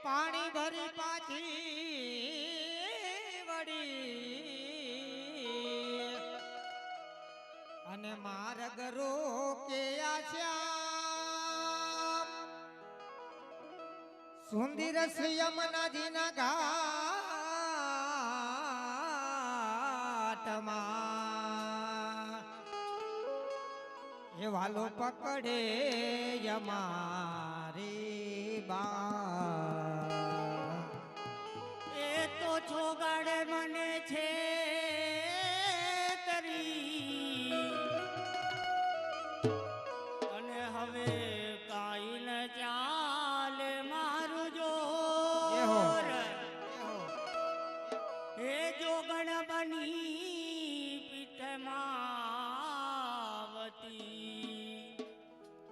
પાણી ભરી પાછી વળી અને માર્ગ રોકે આશ્યામ સુંદર શ્રી યમુનાજીના ઘાટમાં એ વાલો પકડે યમારી બા એ તો છોગાડે મને છે તરી અને હવે કાઈ ન ચાલે મારું જોર એ જોગણ બની પીઠમાવતી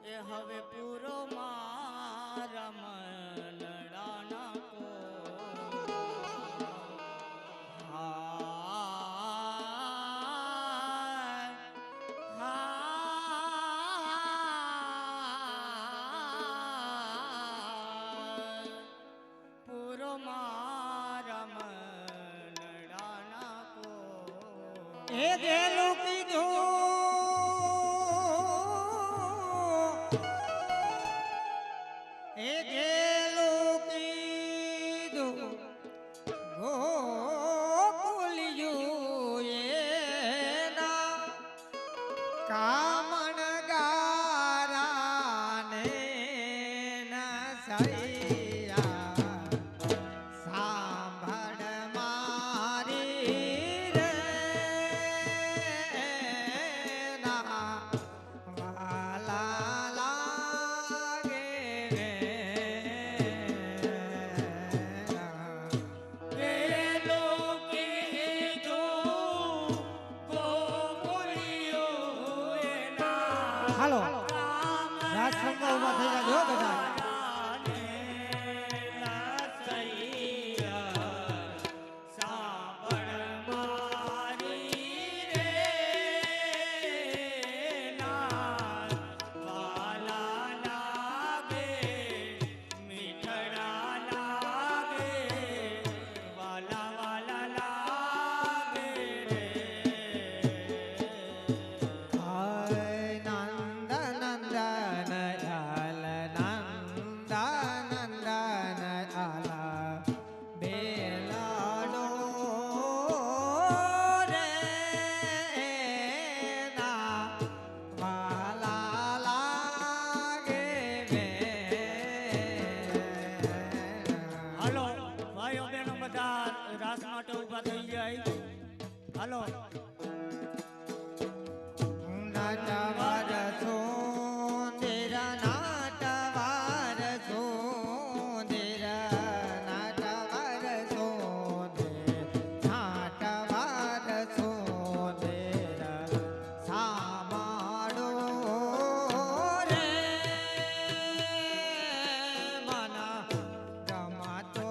એ હવે પૂરો મારા મનડાના કો પૂરો મારા મનડાના કો એ ગેલું કીધું એ ગેલું કીધું ગોકુલિયું એના કામણ ગારાને ન સૈયા સાંભળ મારી રે ના વાલા લાગે રે એ લોકે જો ગોકુળિયો એના હાલો રાજસંઘમાં ઉભા થઈ જાજો બધા રાસ માટે ઉભા થઈ જાય હાલો નાટવાર સોંદેર નાટવાર સોંદેર નાટવાર સોંદેર નાટવાર સોંદેર સામાડો રે મના ગમાતો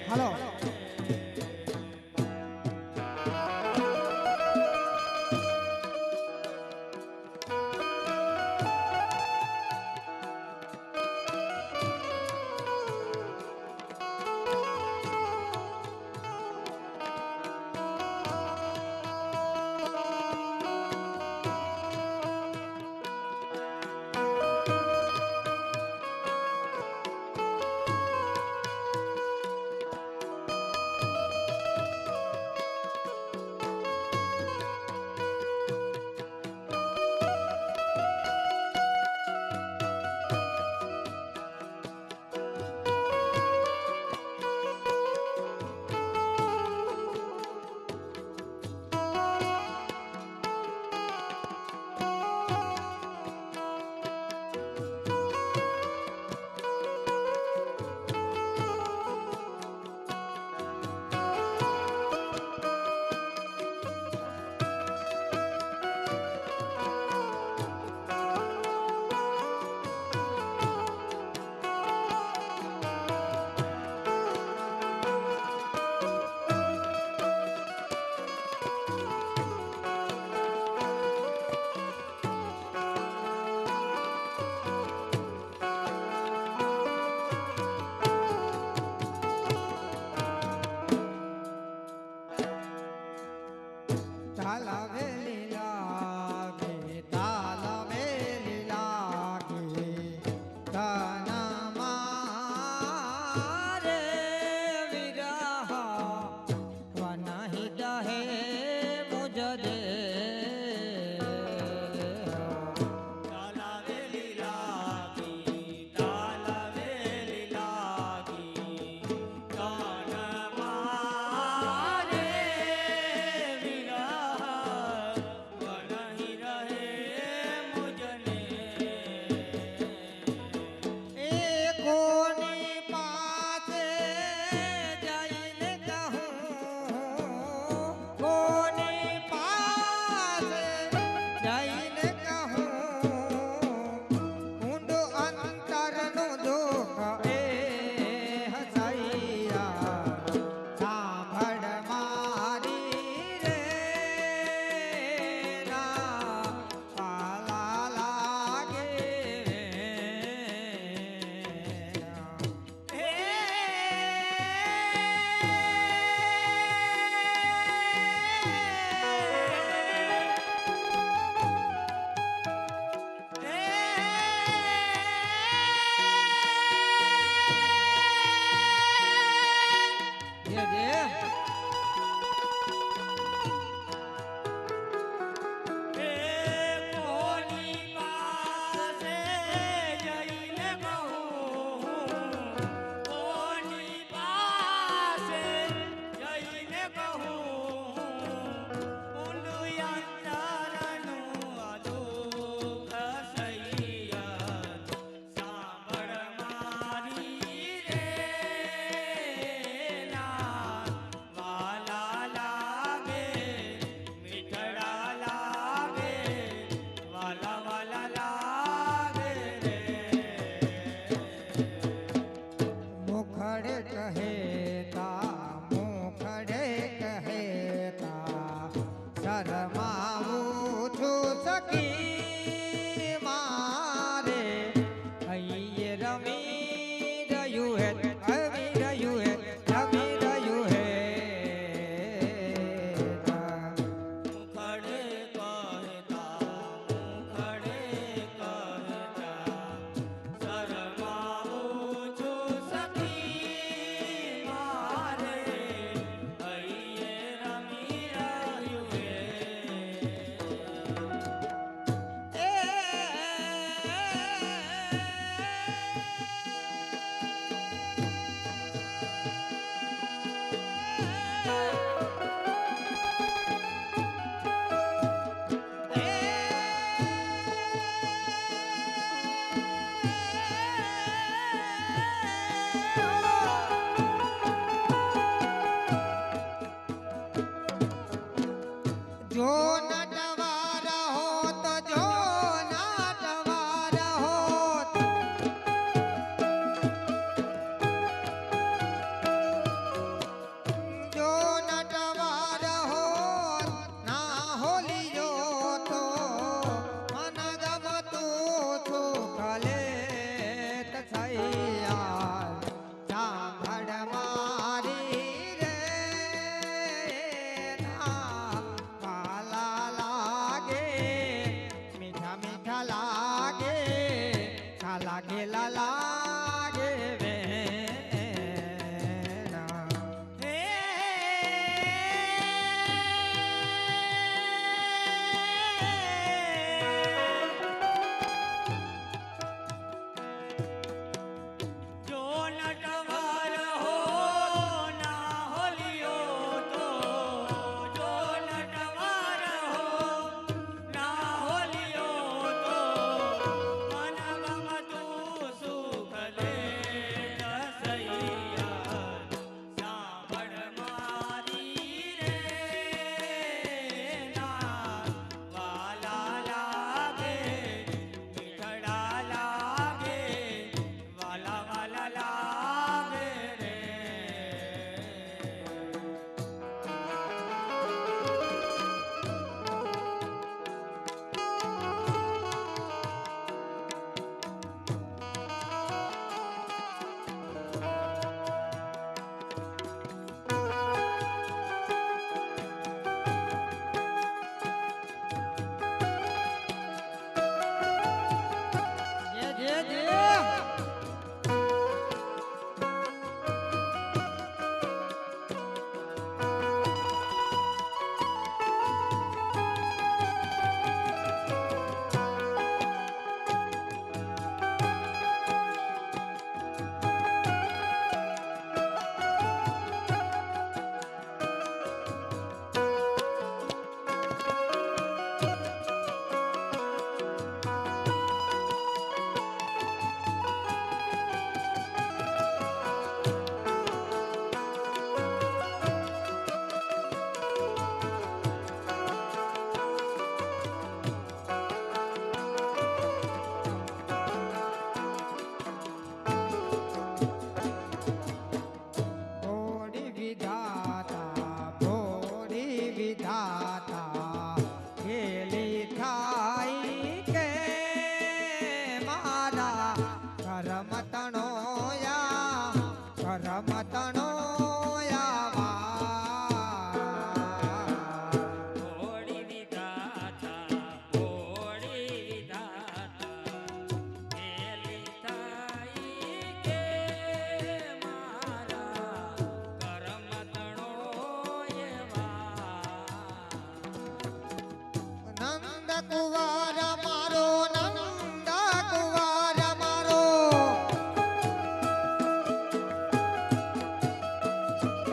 હાલો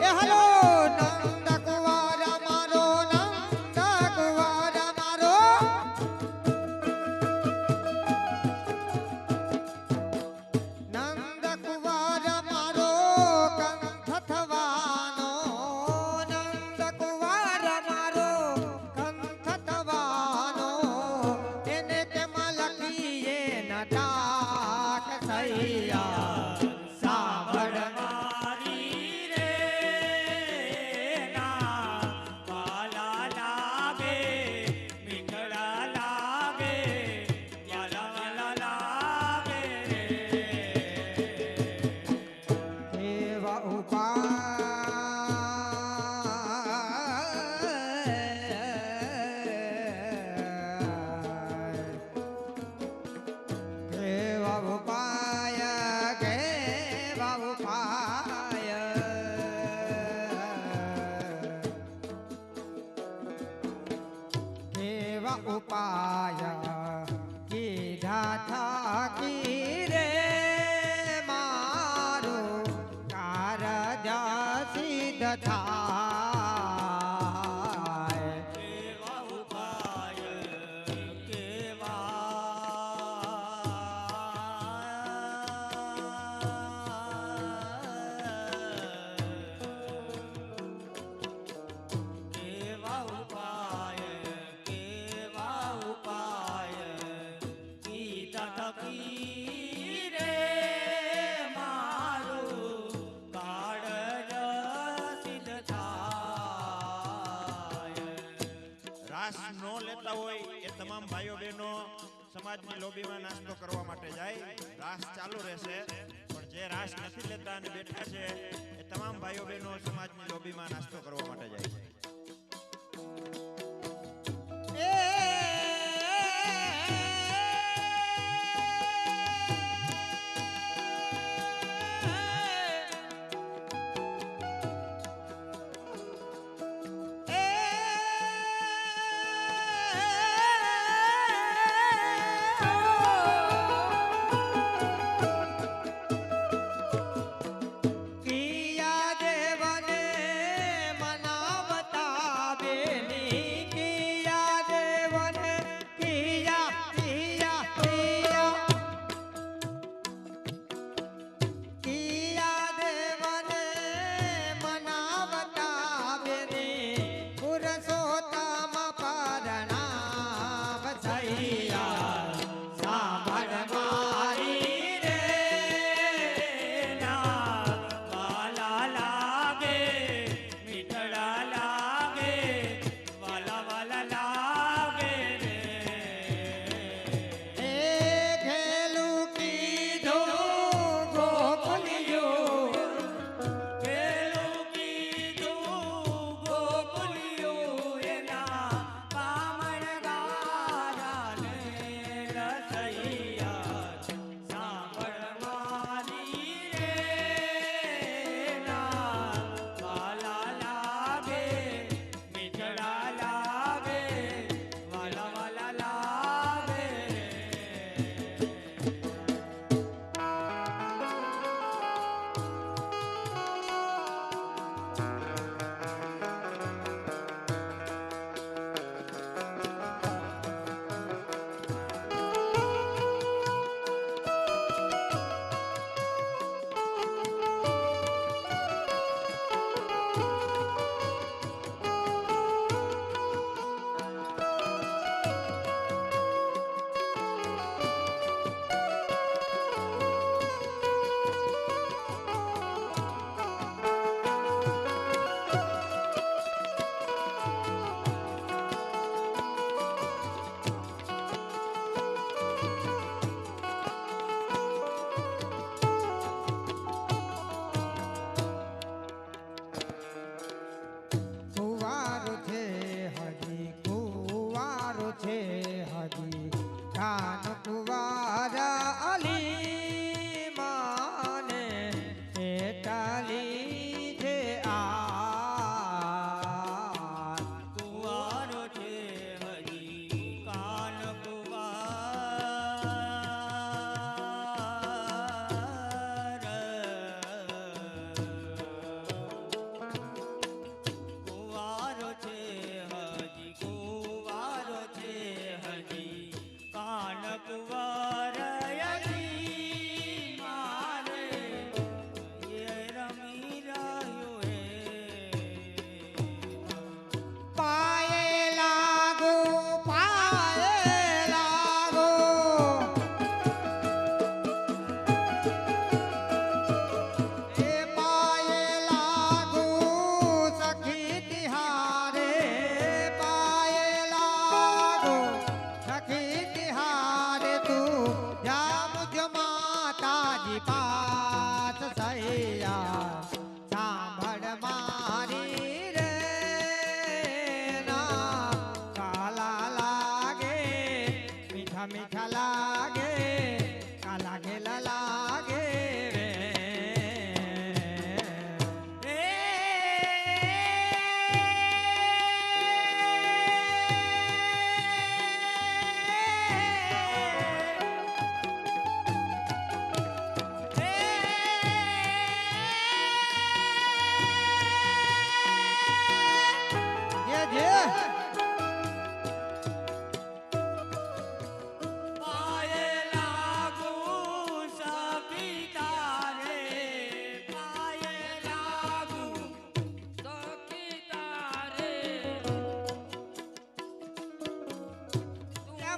એ હાલો નંદ કુંવર મારો નંદ કુંવર મારો નંદ કુંવર મારો કંઠ થવાનો નંદ કુંવર મારો કંઠ થવાનો એને તેમાં લખીએ નટાક થયા સાંભળ મારી રે ના વાલા લાગે મીઠડા લાગે વાલા વાલા લાગે એવા ઉપાય કેવા ઉપાય કેવા ઉપાય કીધા થાકી રે મારું કાર્ય સિદ્ધ થાય કેવા ઉપાય કેવા ઉપાય કીધા થકી રે મારું કાર્ય સિદ્ધ થાય. રાસ નો લેતા હોય એ તમામ ભાઈઓ બહેનો સમાજની લોબીમાં નાસ્તો કરવા માટે જાય. રાસ ચાલુ રહેશે પણ જે રાસ નથી લેતા અને બેઠા છે એ તમામ ભાઈઓ બહેનો સમાજની લોબીમાં નાસ્તો કરવા માટે જાય. કિયા દેવને મનાવતા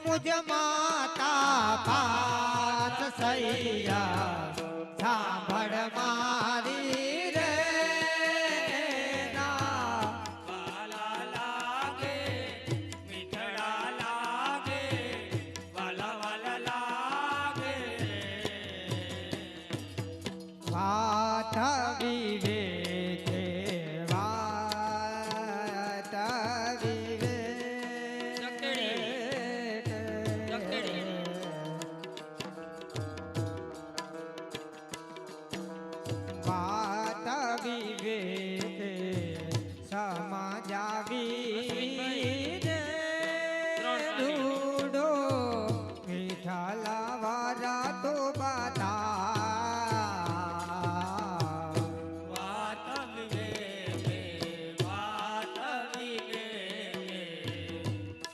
મુજ માતા પાસ સૈયા સાંભળ મારી રે ના વાલા લાગે મીઠડા લાગે વાલા વાલા લાગે વાત વિવેકે વાત વિવેકે વાત વિવેકે સમજાવી દે રૂડો વિઠ્ઠલા વારા તો બતા વાત વિવેકે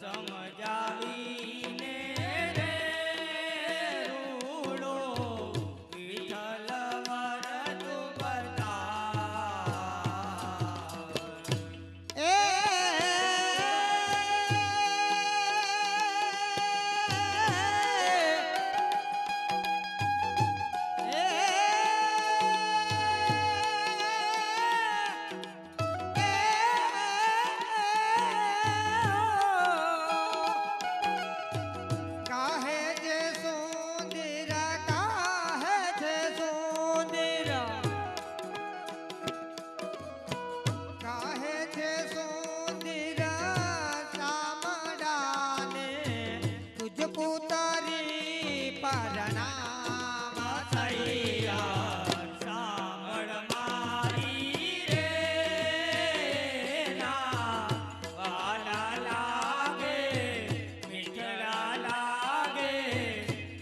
સમજાવીને રે રૂડો વિઠ્ઠલ વરતુ બતાવ. એ કાહે જે સુંદર કાહે છે સુંદર કાહે છે સુંદર સામડાને તુજ પુતરી પરણામ સૈયા સાંભળ મારી રે ના વાલા લાગે મીઠડા લાગે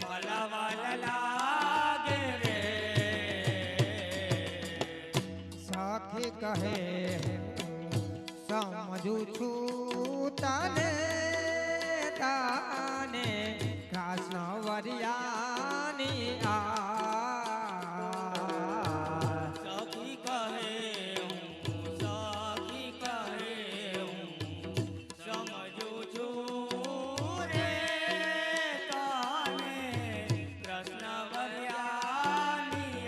વાલા વાલા લાગે રે સખી કહે સમજુ છું તને તાને કૃષ્ણ વરિયાની આ સખી કહે સખી કહે સમજુ છું રે તને કૃષ્ણ વરિયાની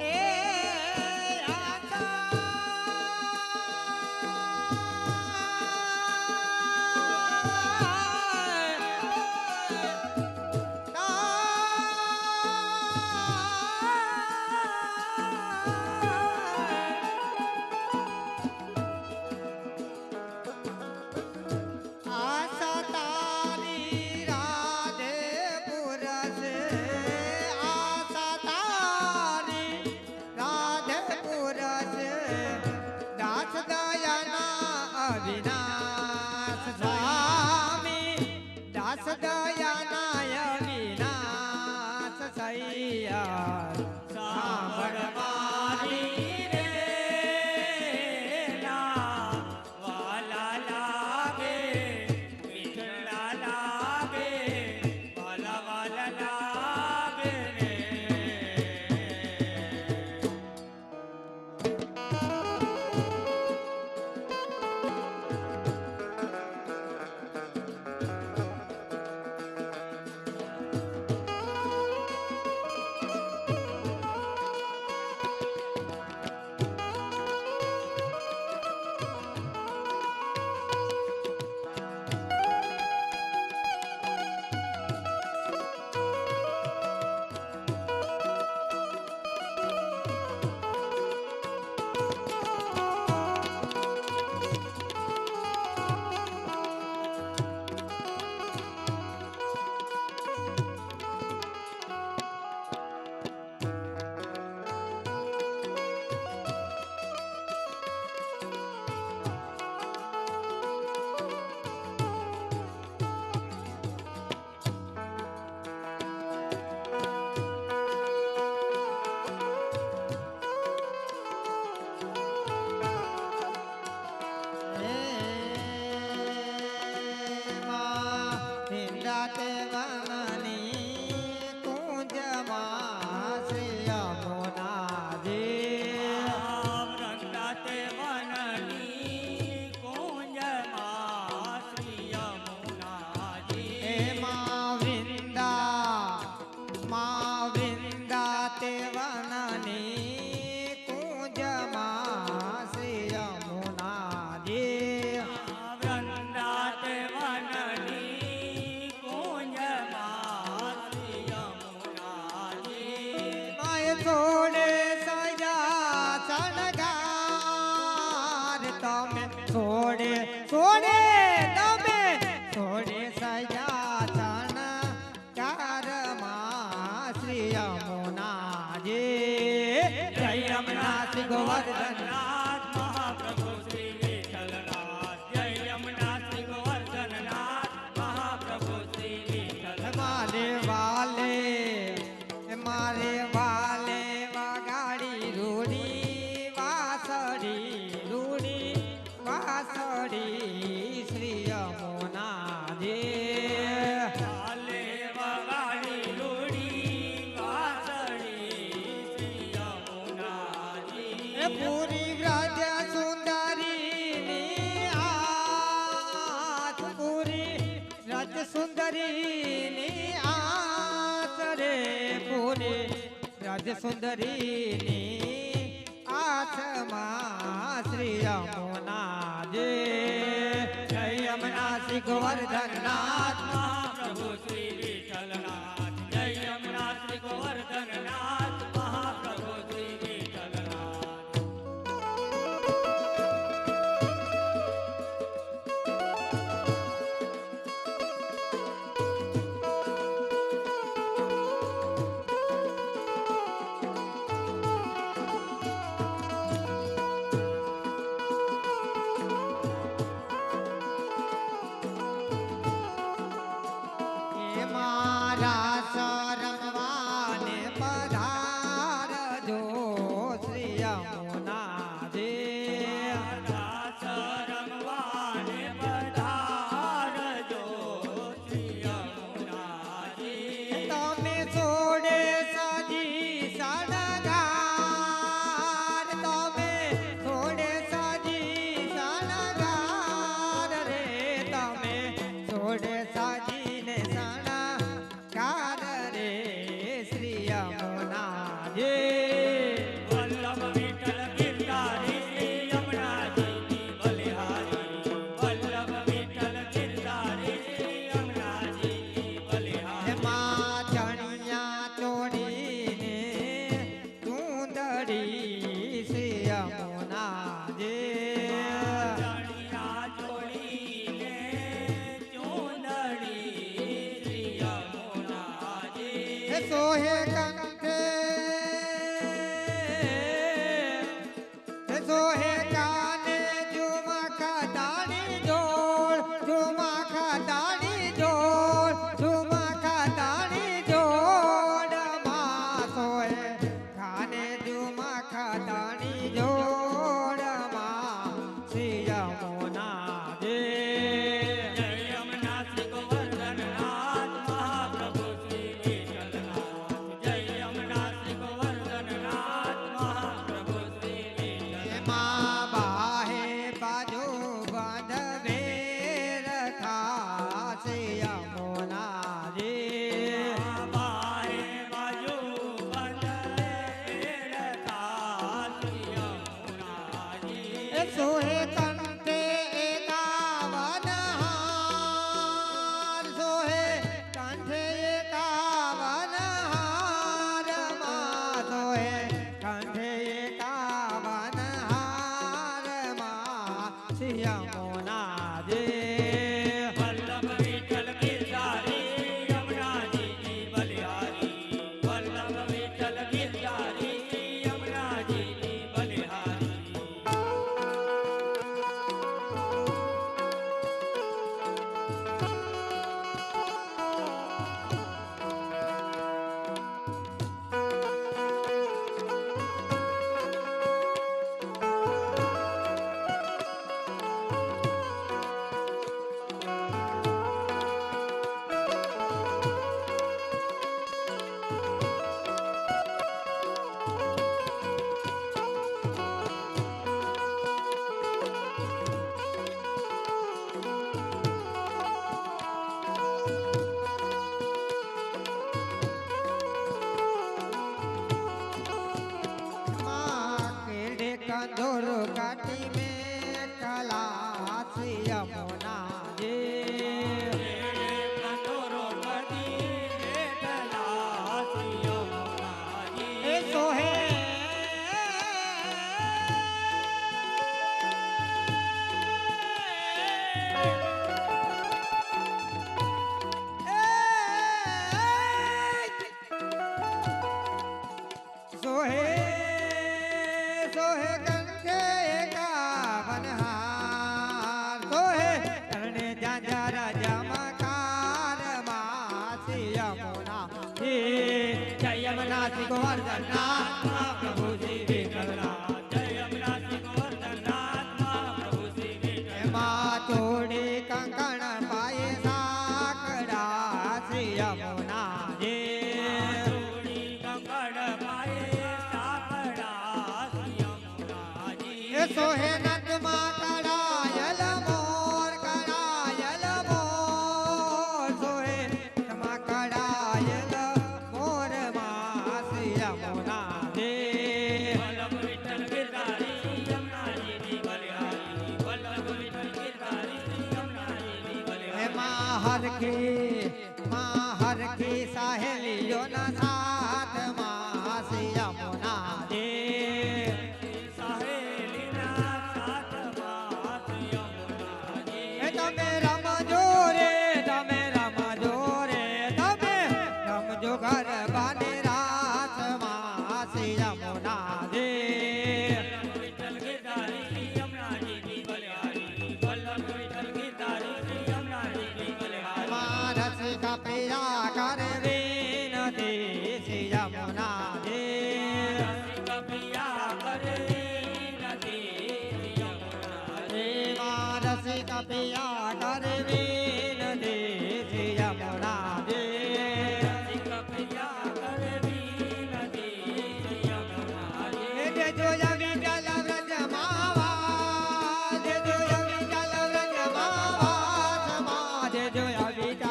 એ આશા તારી રાધે પુરસે આશા તારી રાધે પુરસે દાસ દયાના અવિનાશ સ્વામી દાસ દયાના અવિનાશ સૈયા સાંભળ મારી રે ના વાલા લાગે મીઠડા લાગે વાલા વાલા લાગે રે છોડે સજા શણગાર તમે છોડે છોડે તમે છોડે સજા શણગારમાં શ્રી યમુનાજી જય યમુના શ્રી ગોવર્ધન નાથ મહાપ્રભુ શ્રી વિઠ્ઠલનાથ જય યમુના શ્રી ગોવર્ધનનાથ મહાપ્રભુ શ્રી વિઠ્ઠલનાથ મારે વાલે વગાડી રૂડી વાસડી શ્રી યમુનાજી ચાલે વગાડી રૂડી વાસળી શ્રી યમુનાજી એ પૂરી વ્રજ સુંદરીની આસ પૂરી વ્રજ સુંદરીની આસ રે પૂરી વ્રજ સુંદરીની આસમાં શ્રી યમુનાજી જય યમુના શ્રી ગોવર્ધનનાથ મહાપ્રભુ શ્રી વિઠ્ઠલનાથ જય યમુના શ્રી ગોવર્ધનનાથ મહાપ્રભુ શ્રી વિઠ્ઠલનાથ એ મારા શરમવાને પધારજો શ્રી યમુનાજી રાસ રમવાને પધારજો શ્રી યમુનાજી તમે છોડે સજી શણગાર તમે છોડે સજી શણગાર રે તમે છોડે સજીને શણગાર રે શ્રી યમુનાજી વલ્લભ વિઠ્ઠલ ગિરધારી શ્રી યમુનાજીની બલિહારી વલ્લભ વિઠ્ઠલ ગિરધારી શ્રી યમુનાજીની બલિહારી એમાં ચણિયા ચોડીને ચૂંદડી શ્રી યમુનાજી ચણિયા ચોળીને ચૂંદડી શ્રી યમુનાજી હે સોહે કંઠે હે સોહે કાને ઝુમખ દાણી જોડ ઝુમખ દાણી જોડ ઝુમખ દાણી જોડ માં સોહે કાને ઝુમખ દાણી જોડ માં શ્રી યમુનાજી જય યમુના શ્રી ગોવર્ધનનાથ મહાપ્રભુ શ્રી વિઠ્ઠલનાથ જય યમુના શ્રી ગોવર્ધનનાથ મહાપ્રભુ શ્રી વિઠ્ઠલનાથ એમાં બાહે બાજુ બાંધવે રખા શ્રી યમુનાજી બાહે બાજુ બંધે રખા શ્રી યમુનાજી એ સોહે કંઠે એકાવન હાર સોહે કંઠે એકાવન હાર માં સોહે કંઠે એકાવન હાર માં શ્રી યમુનાજી વલ્લભ વિઠ્ઠલ ગિરધારી યમુનાજીની બલિહારી વલ્લભ વિઠ્ઠલ ગિરધારી યમુનાજીની બલિહારી कंदोर काटी में कला श्री यमुनाजी કંદોરો કદી બેઠલા શ્રી યમુનાજી એ સો અમરાજી ગોવર્ધનનાથ પ્રભુ શ્રી વિઠ્ઠલનાથ જય અમરાજી ગોવર્ધનનાથ પ્રભુ શ્રી વિઠ્ઠલનાથ એમાં થોડી કંકણ પાયે સાકડા શ્રી યમુનાજી થોડી કંકણ પાયે સાકડા શ્રી યમુનાજી એ સોહે નદમાં કડાયલ મોર સોહે નદમાં કડાયલ મોર માં શ્રી યમુનાજી વલ્લભ વિઠ્ઠલ ગિરધારી યમુનાજીની બલિહારી વલ્લભ વિઠ્ઠલ ગિરધારી યમુનાજીની બલિહારી માં હરખી સાહેલીઓના સાથમાં શ્રી યમુનાજી સહેલીના સાથમાં શ્રી યમુનાજી એ તમે રમજો રે તમે રમજો રે તમે રમજો ગરબાની રાસમાં શ્રી યમુનાજી વિઠ્ઠલ ગિરધારી યમુનાજીની બલિહારી વલ્લભ વિઠ્ઠલ ગિરધારી યમુનાજીની બલિહારી માં રસિકા પ્રિયા કરે વિનતી શ્રી યમુનાજી કપિયા કરે નથી યમુનાજી માં રસિકા પ્રિયા કરે વિનતી શ્રી યમુનાજી કપિયા કરે નથી યમુનાજી દેજો વિઠ્ઠલ વ્રજમાં વાસ દેજો વિઠ્ઠલ વ્રજમાં વાસ દેજો વિઠ્ઠલ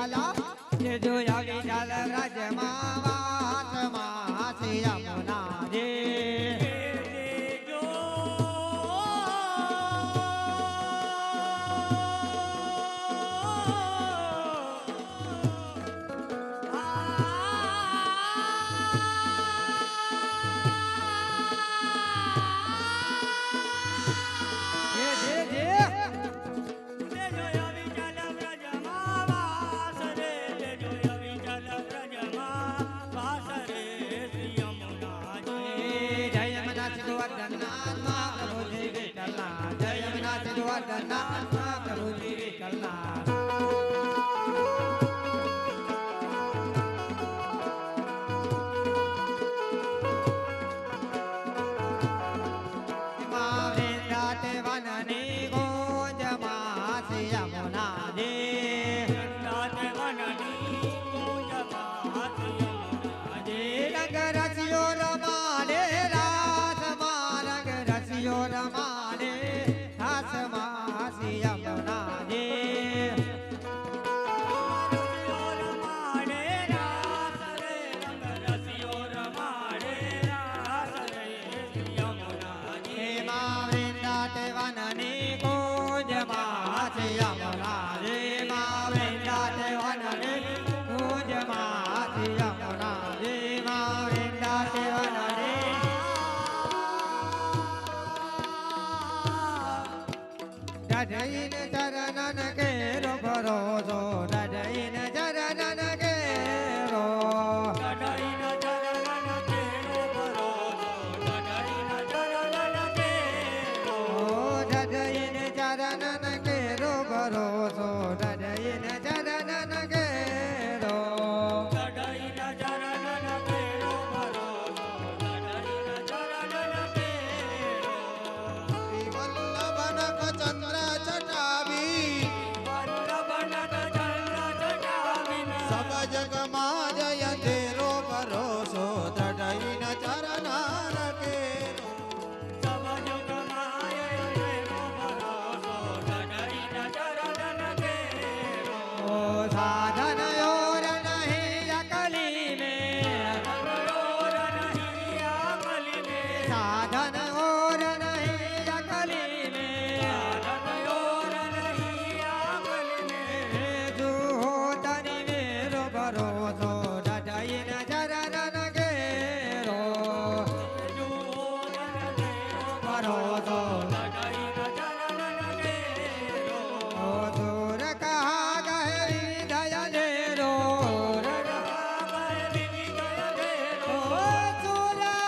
વ્રજમાં વાસમાં શ્રી યમુનાજી દેજો દેજો વિઠ્ઠલ વ્રજમાં વાસ રે દેજો વિઠ્ઠલ વ્રજમાં વાસ રે શ્રી યમુનાજી જય યમુનાથ ગોવર્ધનનાથ પ્રભુ શ્રી વિઠ્ઠલનાથ જય યમુનાથ ગોવર્ધનનાથ પ્રભુ શ્રી વિઠ્ઠલનાથ માં વૃંદાતે વનની ગોંજમાં શ્રી યમુનાજી રાતે વનની કુંજમાં શ્રી યમુનાજી રંગ રસિયો રમાડે રાસમાં રંગ રસિયો રમાડે રાસમાં શ્રી યમુનાજી રસિયો રમાડે રાસ રે રંગ રસિયો રમાડે રાસ રે શ્રી યમુનાજી માં વૃંદાતે વનની કુંજમાં શ્રી યમુનાજી માં વૃંદાતે વનની કુંજમાં શ્રી યમુનાજી માં વૃંદાતે વનની દઢઈન ચરણન કેરો ભરોસો દઢઈન ચરણન કેરો ચઢાઈનો ચરણ કેરો ભરોસો ચઢાઈનો ચરણ કેરો દઢઈન ચરણન કેરો ભરોસો દઢઈન ચરણન કેરો ચઢાઈનો ચરણ કેરો ભરોસો ચઢાઈનો ચરણ કેરો શ્રી વલ્લભનક ચંદ્ર ચટાવી વલ્લભનટ ચંદ્ર ચઢાવીને સબ જગમાં જય તેરો ભરોસો દઢઈન ચરણન કેરો સબ જગમાય કેરો ભરોસો ચઢાઈનો ચરણ કેરો ઓ સાધન ઓર નહીં અકલી મેં ઓર નહીં આકલી મે સાધન ઓર નહીં અકલી મેં ઓર નહીં આકલી મે જો તની મેરો ભરોસો દઢઈન ચરણન કેરો ભરોસો ઓ દૂર કહા ગહરી દયા લેરો ઓ સુરા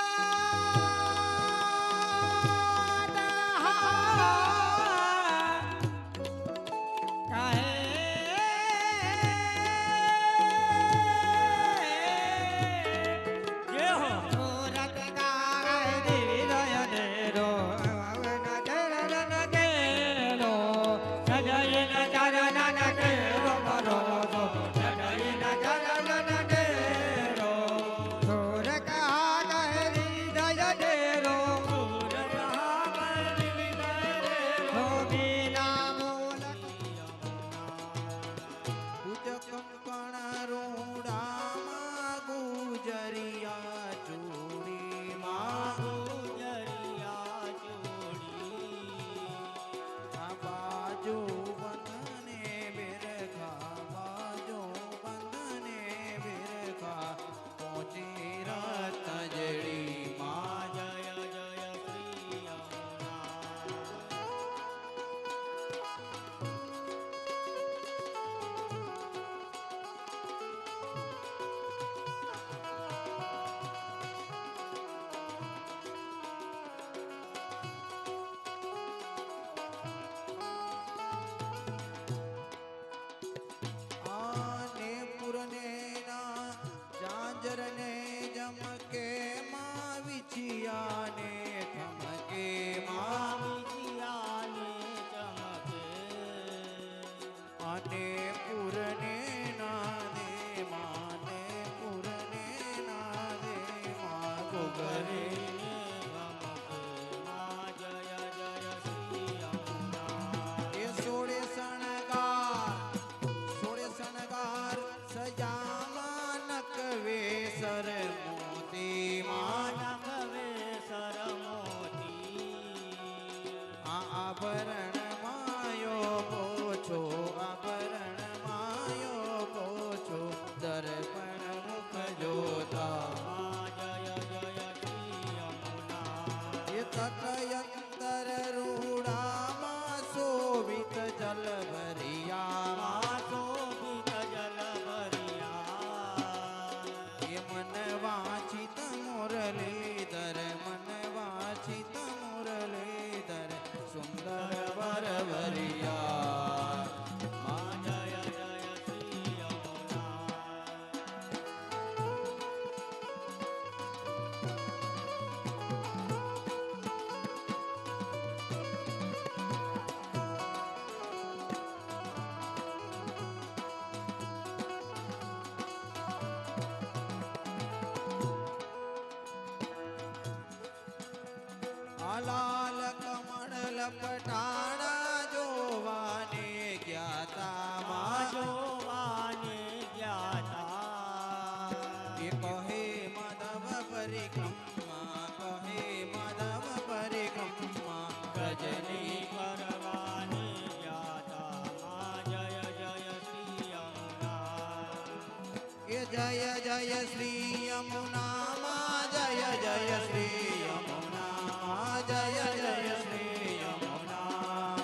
કરીને ગમકે માં જય જય શ્રી યમુના એ સોળે શણગાર સજામાં નકવે સર મોતી માં માનવે સરમોતી આ આભરણ માયો પોછો આભરણ માયો પોછો દર્પણ મુખ જોતા માં જય જય શ્રી યમુના એ તટયંતર રૂડામાં શોભિત જલ ભરિયામાં શોભિત જલ ભરિયા એ મન વાંચિત મુરલીધર મન વાંચિત મુરલીધર સુંદર વર ભરિયા માં જય જય શ્રી યમુના આ લાલ કમળ લપટાણા જોવાને જ્ઞાતા માં જોવાને જ્ઞાતા એ કહે માધવ પરિક્રમા કહે માધવ પરિક્રમા રજની રજની કરવાને જ્ઞાતા માં જય જય શ્રી યમુના એ જય જય શ્રી યમુના માં જય જય શ્રી યમુના માં જય જય શ્રી યમુના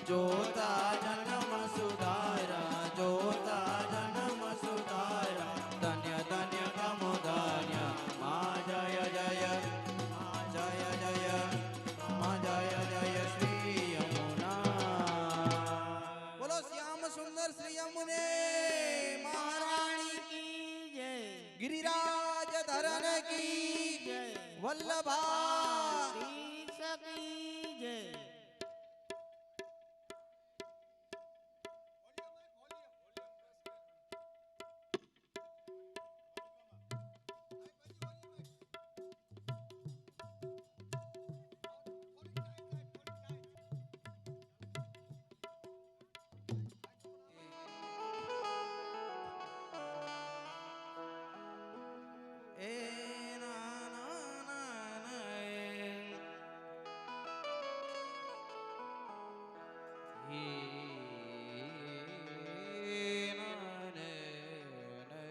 જોતા જન્મ સુધારા જોતા જન્મ સુધારા ધન્ય ધન્ય ગમો ધન્ય માં જય જય માં જય જય માં જય જય શ્રી યમુના બોલો શ્યામ સુંદર શ્રી યમુને મહારાણી કી જય गिरिराज धरन की જય वल्लभा શ્રી સકી જય ए ना ना ना ना हे ना ने ने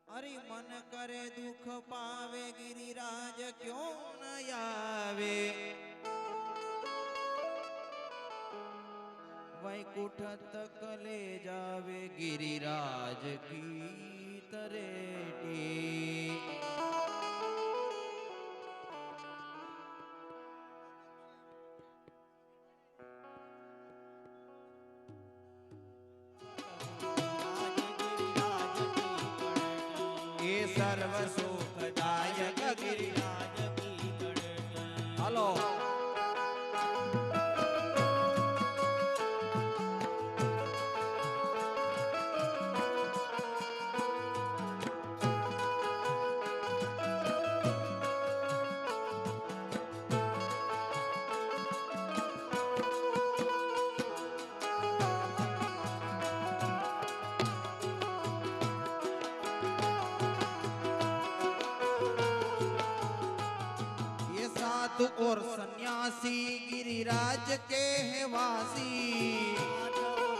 अरे मन करे दुख पावे गिरिराज क्यों न आवे वैकुंठ तक ले जावे गिरिराज की तरेटी ये सर्व सुखदायक गिरिराज हेलो ये साधु और सन्यासी गिरिराज के है वासी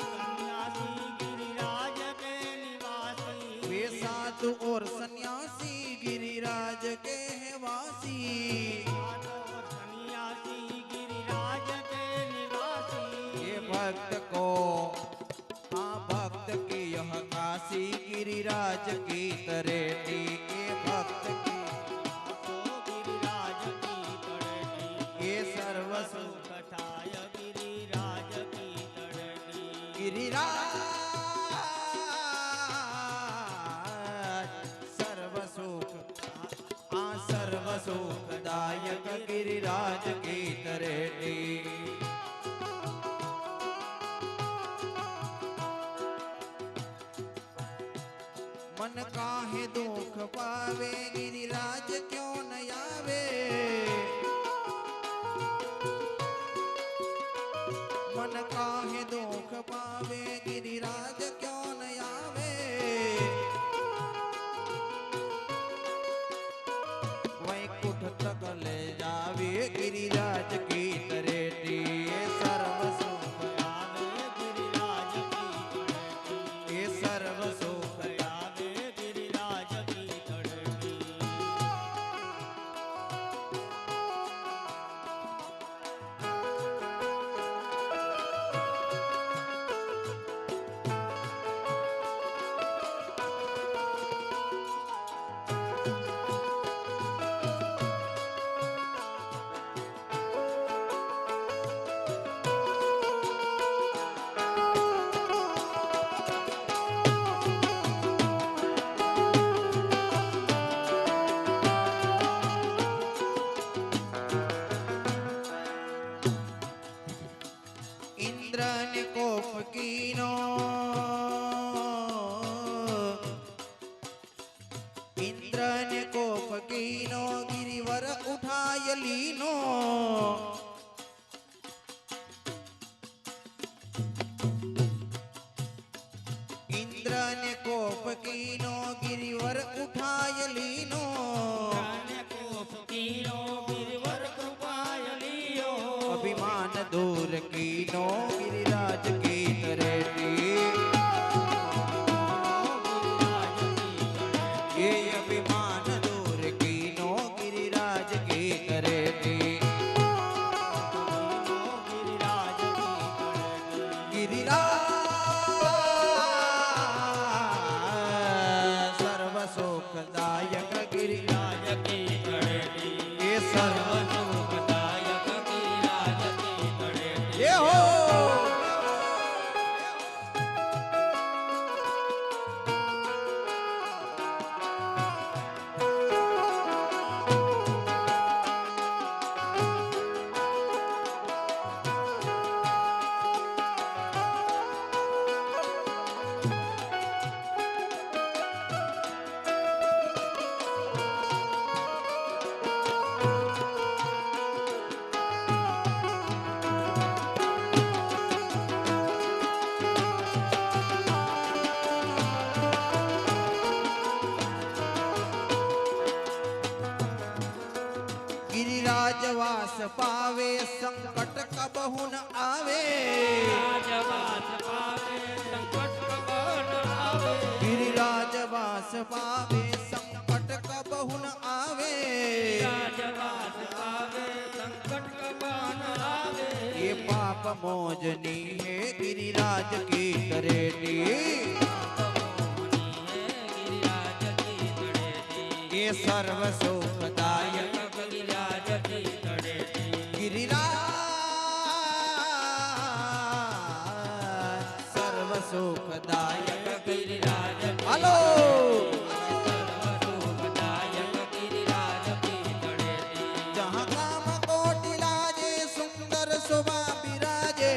सन्यासी गिरिराज के निवासी वे साधु और सन्यासी गिरिराज के है वासी सन्यासी गिरिराज के निवासी ये भक्त को हाँ भक्त की यह काशी गिरिराज की तरेटी ये भक्त की गिरिराज की तड़ती ये सर्व कथाय गिरिराज की तड़ती गिरिराज सर्व सुख सर्व सुखदायक गिरिराज की तरेटी मन काहे दुख पावे गिरिराज क्यों न आवे मन काहे दुख पावे गिरिराज क्यों न आवे वैकुंठ तक ले जावे गिरिराज की तरेटी सर्व सुख आवे गिरिराज की तड़ेटी ये सर्व सुख आवे गिरिराज की तड़ेटी इंद्र ने कोप कीनो इंद्र ने कोप कीनो गिरिवर उठाय लीनो इंद्र ने कोप कीनो गिरिवर उठाय लीनो जाने को फकीरो गिरवर कृपाय लियो अभिमान दूर कीनो गिरिराज की तरेटी गिरिराज की तड़ेटी ये अभिमान दूर कीनो गिरिराज की तरेटी गिरिराज की तड़ेटी गिरिराज सर्व सुखदायक गिरिराज गिरिराज की तड़ेटी ये सर्व सुखदायक गिरिराज की तड़ेटी ये हो गिरिराजवास पावे संकट कबहु न आवे राजवास पावे संकट कबन आवे गिरिराजवास पावे संकट कबहु न आवे राजवास पावे संकट कबन आवे ये पाप मोजनी है गिरिराज की तरेटी गिरिराज की तड़ेटी ये सर्व सुखदायक गिरिराज की तड़ेटी गिरिराज सर्व सुखदायक गिरिराज हेलो सर्वसुखदायक गिरिराज की तड़ेटी जहाँ काम कोटि लाजे सुंदर शोभा विराजे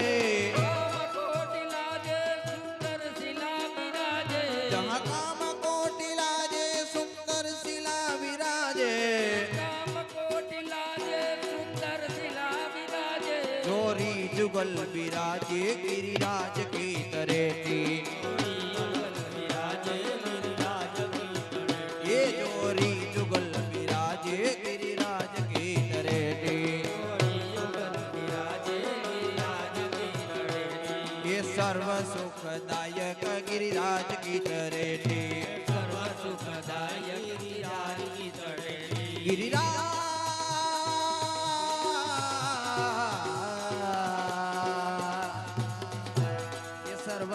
कोटि लाजे सुंदर शिला विराजे जहाँ काम कोटि लाजे सुंदर शिला विराजे काम कोटि लाजे सुंदर शिला विराजे जोरी जुगल विराजे गिरिराज की तरेटी विराजे गिरिराज की तड़ेटी ये जोरी जुगल विराजे गिरिराज की तरेटी विराजे गिरिराज की तड़ेटी ये सर्व सुखदायक गिरिराज की तरेटी सर्वसुखदायक गिरिराज की तड़ेटी गिरिराज ये सर्व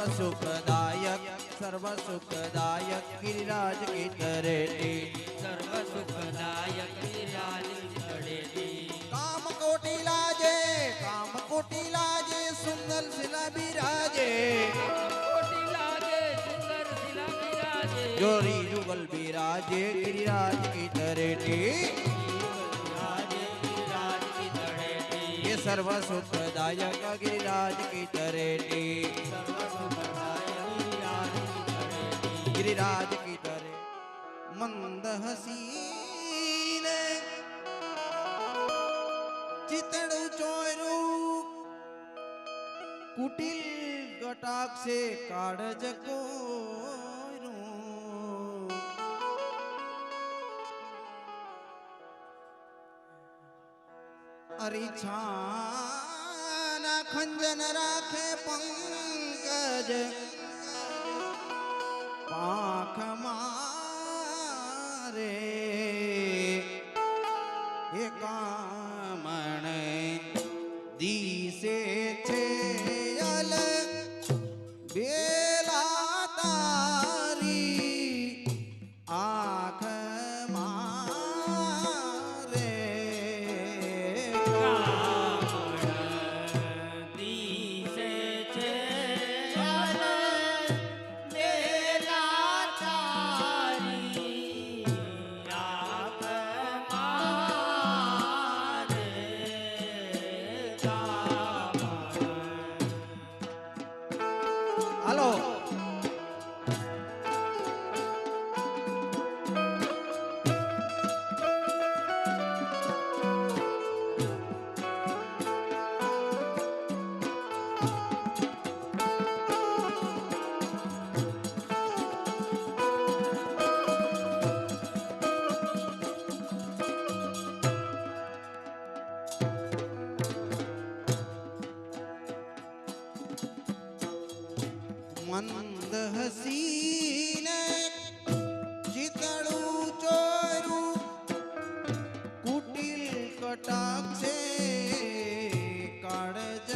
सुखदायक गिरिराज की तरेटी सर्वसुखदायक गिरिराज की तड़ेटी काम कोटि लाजे सुंदर शिला विराजे कोटि लाजे सुंदर शिला विराजे जोरी जुगल विराजे गिरिराज की तरेटी विराजे गिरिराज की तड़ेटी ये सर्व सुखदायक गिरिराज की तरेटी सर्वसुखदायक गिरिराज की तड़ेटी गिरिराज की तरेटी હસીને ચિતડું ચોર્યું કુટિલ કટાક્ષે કાળજ કોર્યું અરીછાના ખંજન રાખે પંકજ પાંખ મારે એ કામણ દિશે છે અલ બેલા તારી આંખ મારે દિશે છે અલ બેલા તારી આંખ મારે હાલો મંદ હસીને ચિતડું ચોર્યું કુટિલ કટાક્ષે કાળજ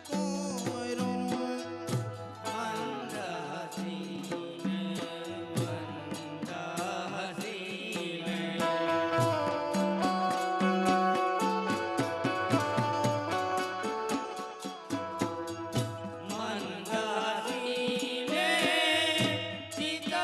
કોર્યું મંદ હસીને મંદ હસીને મંદ હસીને ચિતડું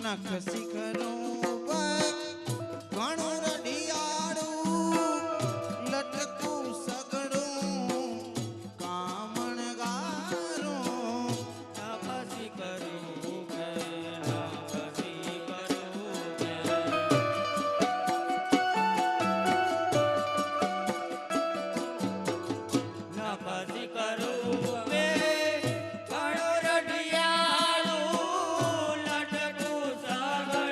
નખ શિખરું ઘણું રઢિયાળું લટકું સગડું કામણ ગારું નખસી કરું કે નખસી કરું કે નખસી કરું કે ઘણું રઢિયાળું લટકું સગડું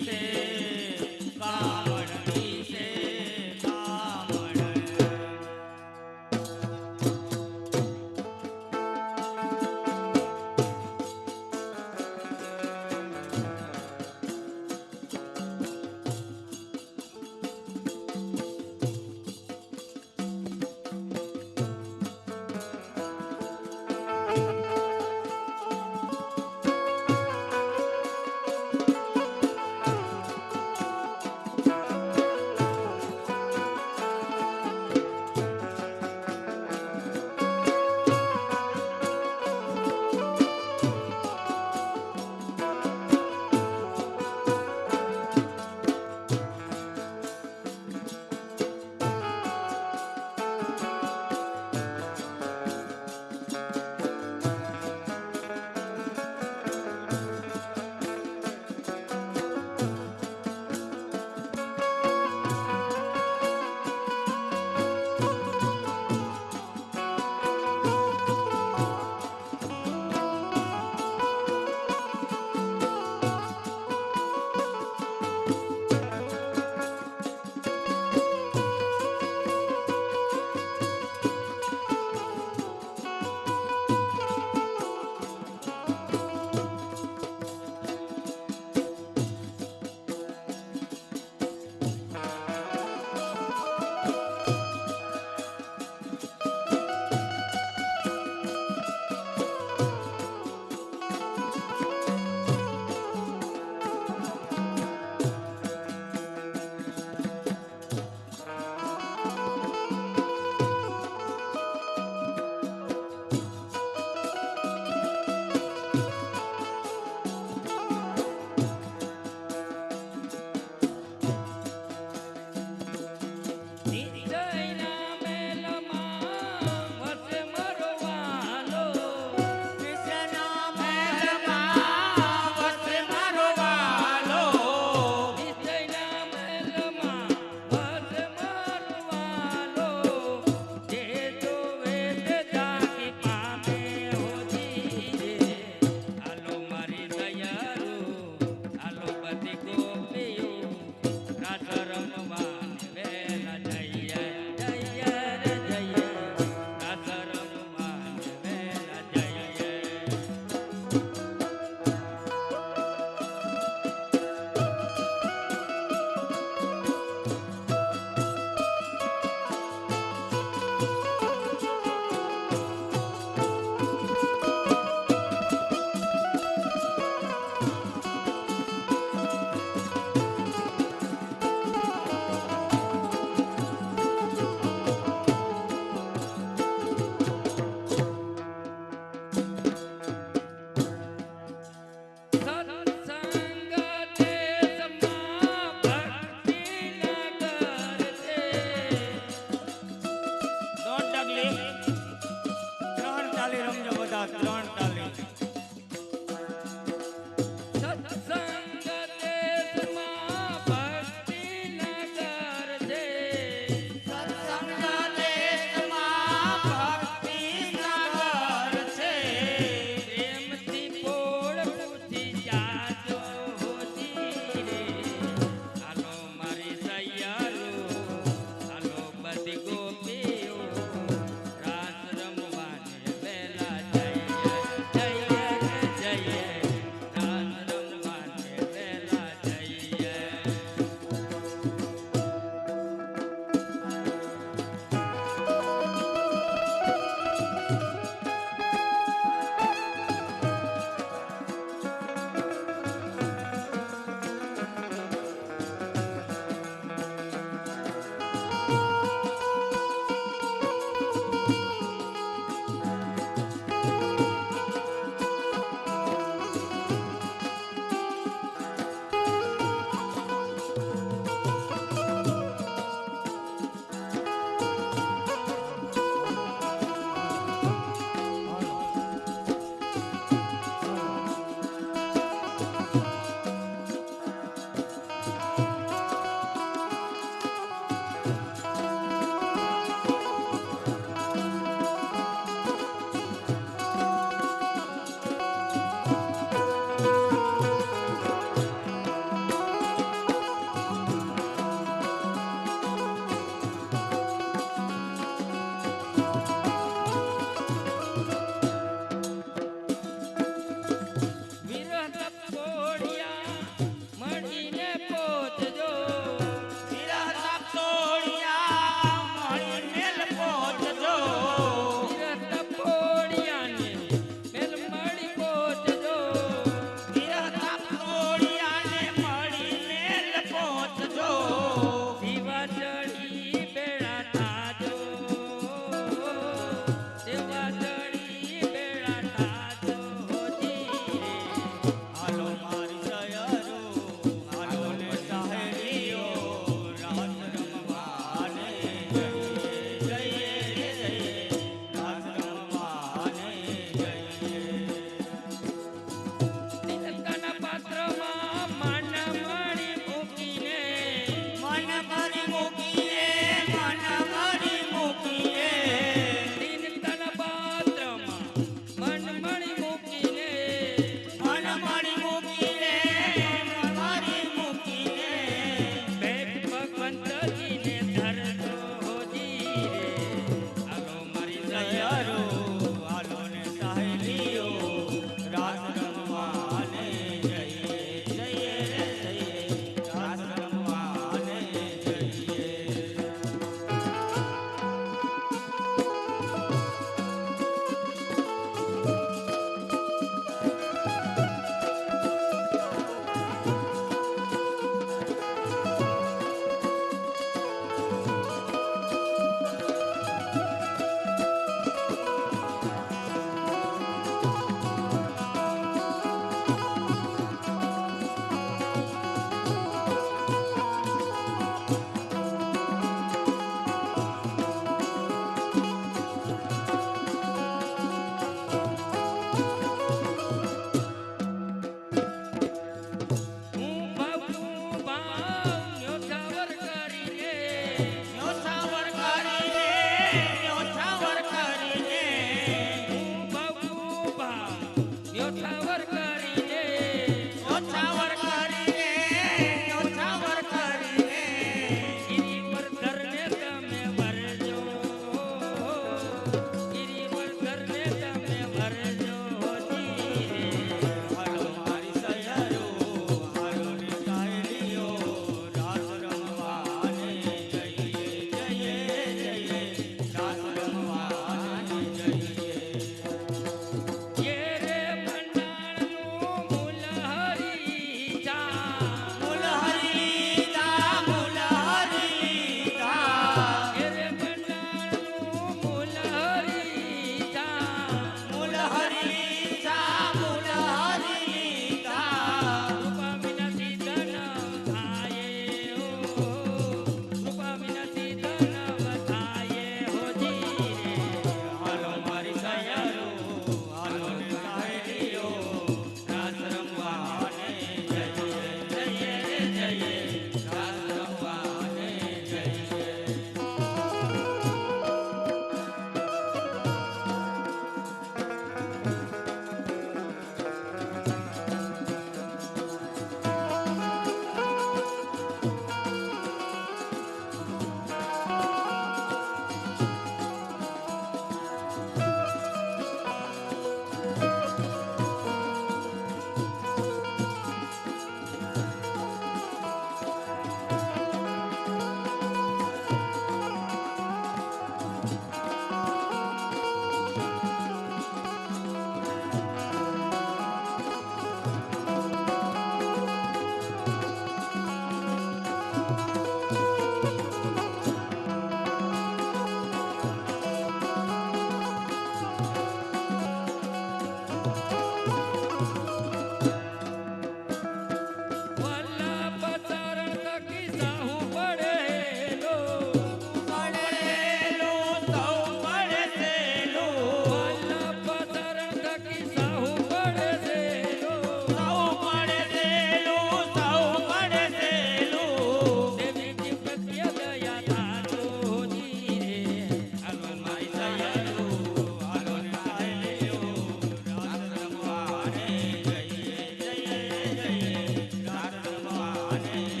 ભગવાને